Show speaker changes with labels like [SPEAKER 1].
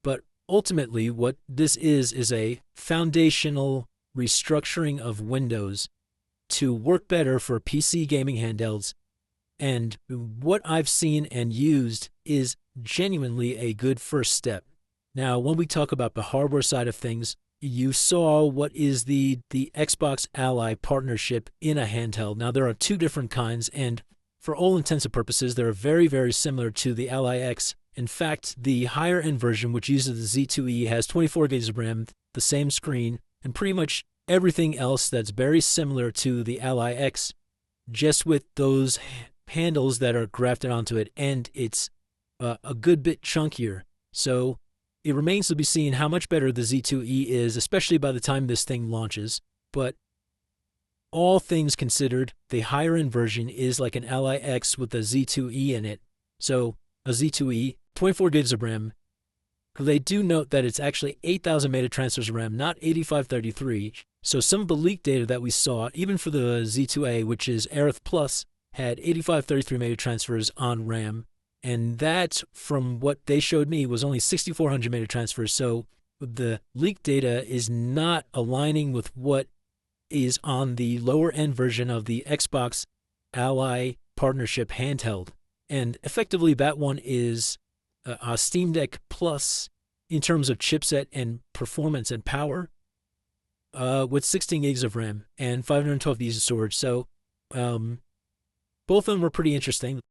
[SPEAKER 1] But ultimately, what this is a foundational restructuring of Windows to work better for PC gaming handhelds. And what I've seen and used is genuinely a good first step. Now, when we talk about the hardware side of things, you saw what is the Xbox Ally partnership in a handheld. Now, there are two different kinds, and for all intents and purposes, they're very, very similar to the Ally X. In fact, the higher end version, which uses the Z2E, has 24 gigs of RAM, the same screen, and pretty much everything else that's very similar to the Ally X, just with those handles that are grafted onto it, and it's a good bit chunkier. So it remains to be seen how much better the Z2E is, especially by the time this thing launches. But all things considered, the higher end version is like an Ally X with a Z2E in it. So a Z2E, 24 gigs of RAM. They do note that it's actually 8,000 metatransfers of RAM, not 8533. So some of the leaked data that we saw, even for the Z2A, which is Aerith Plus, had 8533 metatransfers on RAM. And that, from what they showed me, was only 6,400 metatransfers. So the leaked data is not aligning with what is on the lower end version of the Xbox Ally partnership handheld. And effectively, that one is a Steam Deck Plus in terms of chipset and performance and power, with 16 gigs of RAM and 512 gigs of storage. So both of them were pretty interesting.